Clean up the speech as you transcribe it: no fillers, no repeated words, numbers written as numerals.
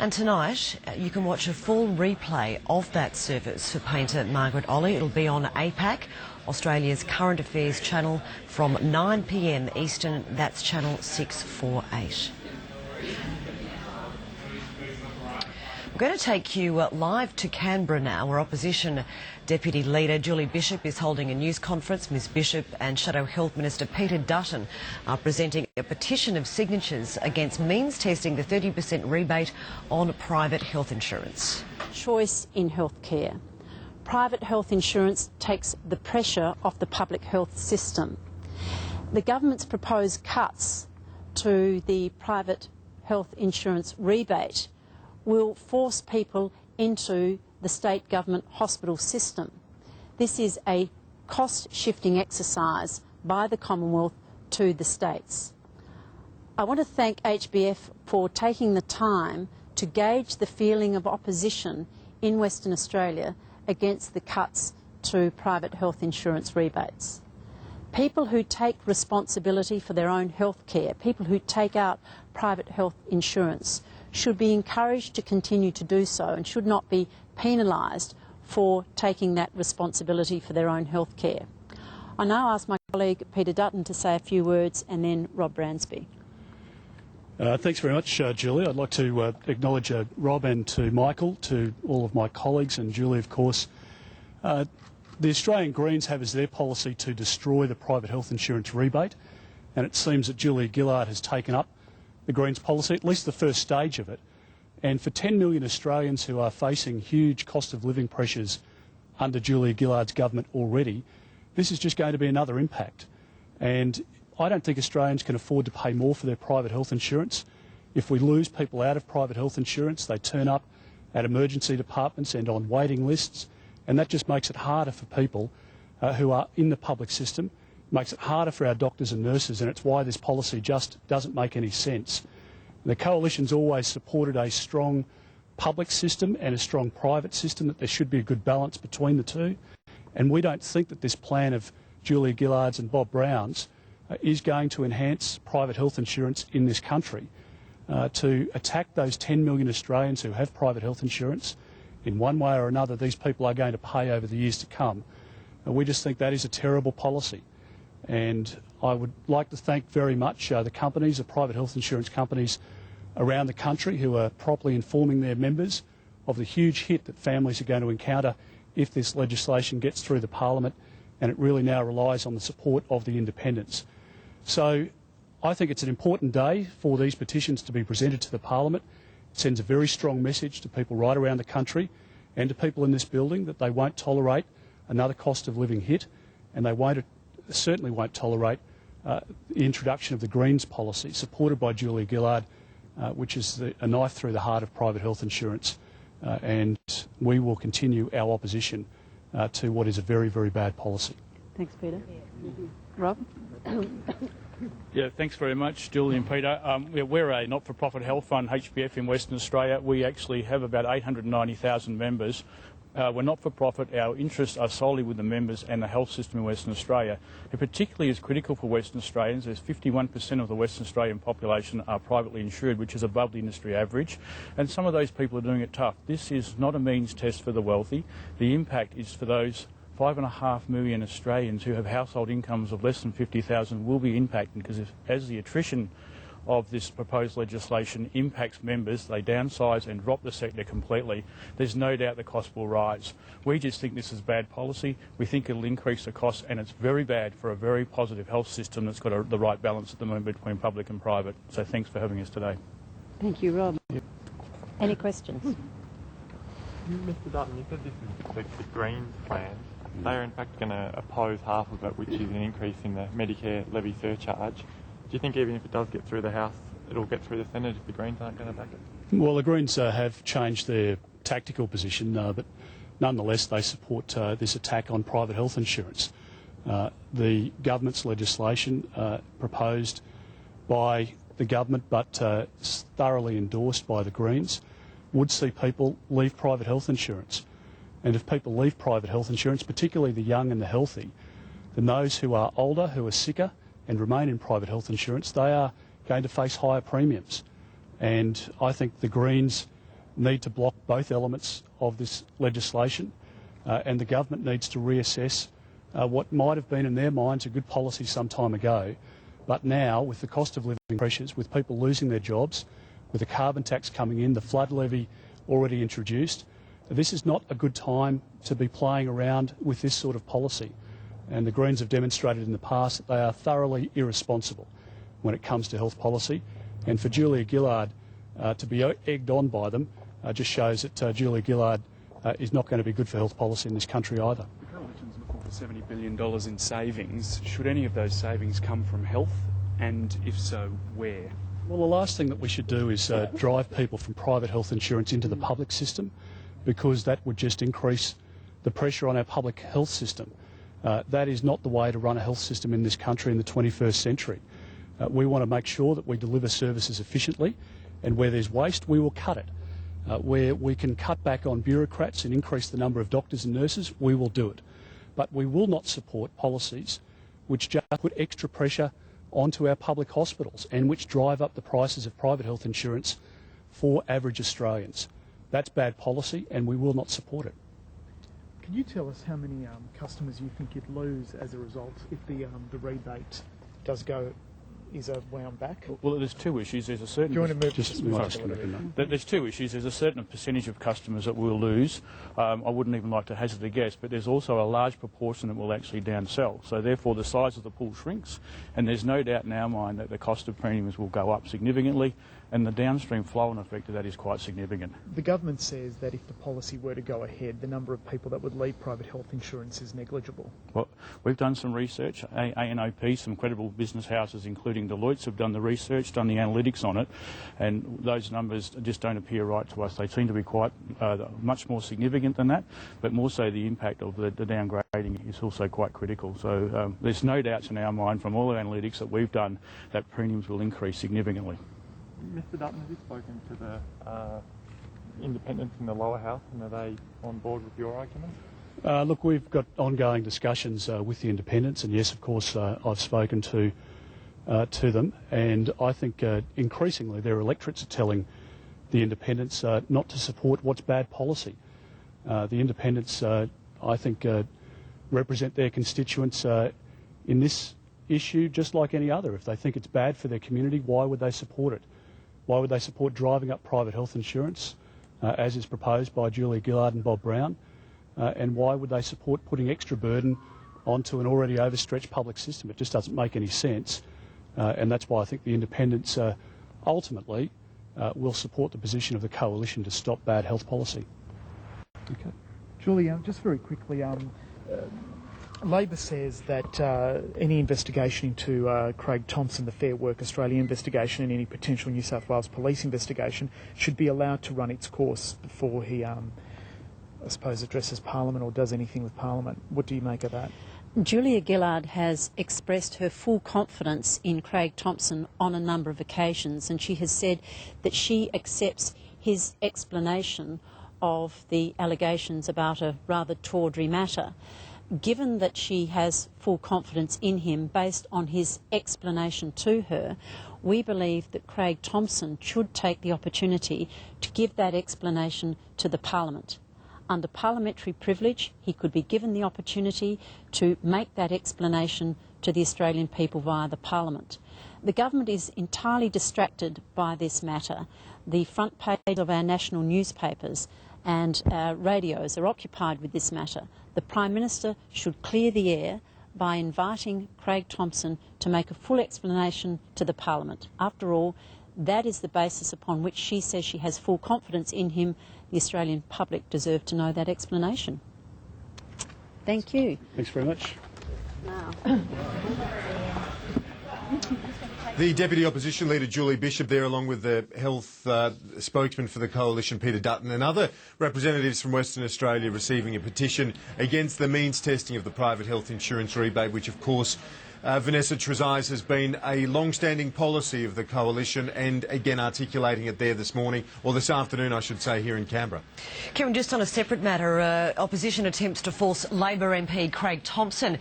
And tonight you can watch a full replay of that service for painter Margaret Olley. It'll be on APAC, Australia's current affairs channel, from 9 p.m. Eastern. That's channel 648. We're going to take you live to Canberra now, where Opposition Deputy Leader Julie Bishop is holding a news conference. Ms Bishop and Shadow Health Minister Peter Dutton are presenting a petition of signatures against means testing the 30% rebate on private health insurance. Choice in healthcare. Private health insurance takes the pressure off the public health system. The government's proposed cuts to the private health insurance rebate will force people into the state government hospital system. This is a cost-shifting exercise by the Commonwealth to the states. I want to thank HBF for taking the time to gauge the feeling of opposition in Western Australia against the cuts to private health insurance rebates. People who take responsibility for their own health care, people who take out private health insurance, should be encouraged to continue to do so and should not be penalised for taking that responsibility for their own health care. I now ask my colleague Peter Dutton to say a few words, and then Rob Bransby. Thanks very much, Julie. I'd like to acknowledge Rob and to Michael, to all of my colleagues, and Julie, of course. The Australian Greens have as their policy to destroy the private health insurance rebate, and it seems that Julia Gillard has taken up the Greens policy, at least the first stage of it. And for 10 million Australians who are facing huge cost of living pressures under Julia Gillard's government already, this is just going to be another impact. And I don't think Australians can afford to pay more for their private health insurance. If we lose people out of private health insurance, they turn up at emergency departments and on waiting lists, and that just makes it harder for people who are in the public system, makes it harder for our doctors and nurses, and it's why this policy just doesn't make any sense. The Coalition's always supported a strong public system and a strong private system, that there should be a good balance between the two, and we don't think that this plan of Julia Gillard's and Bob Brown's is going to enhance private health insurance in this country. To attack those 10 million Australians who have private health insurance, in one way or another these people are going to pay over the years to come. We just think that is a terrible policy. And I would like to thank very much the companies, the private health insurance companies around the country, who are properly informing their members of the huge hit that families are going to encounter if this legislation gets through the Parliament, and it really now relies on the support of the independents. So I think it's an important day for these petitions to be presented to the Parliament. It sends a very strong message to people right around the country and to people in this building that they won't tolerate another cost of living hit, and they certainly won't tolerate the introduction of the Greens policy, supported by Julia Gillard, which is a knife through the heart of private health insurance. And we will continue our opposition to what is a very, very bad policy. Thanks, Peter. Rob? Yeah, thanks very much, Julie and Peter. We're a not-for-profit health fund, HBF, in Western Australia. We actually have about 890,000 members. We're not-for-profit. Our interests are solely with the members and the health system in Western Australia. It particularly is critical for Western Australians. There's 51% of the Western Australian population are privately insured, which is above the industry average, and some of those people are doing it tough. This is not a means test for the wealthy. The impact is for those 5.5 million Australians who have household incomes of less than 50,000 will be impacted, because as the attrition of this proposed legislation impacts members, they downsize and drop the sector completely. There's no doubt the cost will rise. We just think this is bad policy. We think it'll increase the cost, and it's very bad for a very positive health system that's got the right balance at the moment between public and private. So thanks for having us today. Thank you, Rob. Yep. Any questions? Mr Dutton, you said this is the Greens plan. They are in fact going to oppose half of it, which is an increase in the Medicare levy surcharge. Do you think even if it does get through the House, it'll get through the Senate if the Greens aren't going to back it? Well, the Greens have changed their tactical position, but nonetheless they support this attack on private health insurance. The government's legislation proposed by the government but thoroughly endorsed by the Greens would see people leave private health insurance. And if people leave private health insurance, particularly the young and the healthy, then those who are older, who are sicker and remain in private health insurance, they are going to face higher premiums. And I think the Greens need to block both elements of this legislation, and the government needs to reassess what might have been in their minds a good policy some time ago, but now with the cost of living pressures, with people losing their jobs, with the carbon tax coming in, the flood levy already introduced, this is not a good time to be playing around with this sort of policy. And the Greens have demonstrated in the past that they are thoroughly irresponsible when it comes to health policy. And for Julia Gillard to be egged on by them just shows that Julia Gillard is not going to be good for health policy in this country either. The Coalition's looking for $70 billion in savings. Should any of those savings come from health? And if so, where? Well, the last thing that we should do is drive people from private health insurance into the public system, because that would just increase the pressure on our public health system. That is not the way to run a health system in this country in the 21st century. We want to make sure that we deliver services efficiently, and where there's waste, we will cut it. Where we can cut back on bureaucrats and increase the number of doctors and nurses, we will do it. But we will not support policies which just put extra pressure onto our public hospitals and which drive up the prices of private health insurance for average Australians. That's bad policy, and we will not support it. Can you tell us how many customers you think you'd lose as a result if the rebate is wound back? Well, there's two issues. There's a certain. Do you want to move? There's two issues. There's a certain percentage of customers that we'll lose. I wouldn't even like to hazard a guess, but there's also a large proportion that will actually downsell. So therefore, the size of the pool shrinks, and there's no doubt in our mind that the cost of premiums will go up significantly, and the downstream flow-on effect of that is quite significant. The government says that if the policy were to go ahead, the number of people that would leave private health insurance is negligible. Well, we've done some research. ANOP, some credible business houses, including Deloitte's, have done the research, done the analytics on it, and those numbers just don't appear right to us. They seem to be quite much more significant than that, but more so the impact of the downgrading is also quite critical. So there's no doubts in our mind from all the analytics that we've done that premiums will increase significantly. Mr Dutton, have you spoken to the independents in the lower house, and are they on board with your argument? Look, we've got ongoing discussions with the independents, and yes, of course, I've spoken to them, and I think increasingly their electorates are telling the independents not to support what's bad policy. The independents, I think, represent their constituents in this issue just like any other. If they think it's bad for their community, why would they support it? Why would they support driving up private health insurance, as is proposed by Julia Gillard and Bob Brown? And why would they support putting extra burden onto an already overstretched public system? It just doesn't make any sense. And that's why I think the independents ultimately will support the position of the coalition to stop bad health policy. Okay. Julie, just very quickly, Labor says that any investigation into Craig Thompson, the Fair Work Australia investigation, and any potential New South Wales police investigation should be allowed to run its course before he, I suppose, addresses Parliament or does anything with Parliament. What do you make of that? Julia Gillard has expressed her full confidence in Craig Thompson on a number of occasions, and she has said that she accepts his explanation of the allegations about a rather tawdry matter. Given that she has full confidence in him based on his explanation to her, we believe that Craig Thompson should take the opportunity to give that explanation to the Parliament. Under parliamentary privilege, he could be given the opportunity to make that explanation to the Australian people via the Parliament. The government is entirely distracted by this matter. The front page of our national newspapers and radios are occupied with this matter. The Prime Minister should clear the air by inviting Craig Thompson to make a full explanation to the Parliament. After all, that is the basis upon which she says she has full confidence in him. The Australian public deserve to know that explanation. Thank you. Thanks very much. Now. The Deputy Opposition Leader Julie Bishop there, along with the health spokesman for the Coalition, Peter Dutton, and other representatives from Western Australia receiving a petition against the means testing of the private health insurance rebate, which of course Vanessa Trezise has been a long-standing policy of the Coalition, and again articulating it there this morning, or this afternoon I should say, here in Canberra. Kieran, just on a separate matter, opposition attempts to force Labor MP Craig Thompson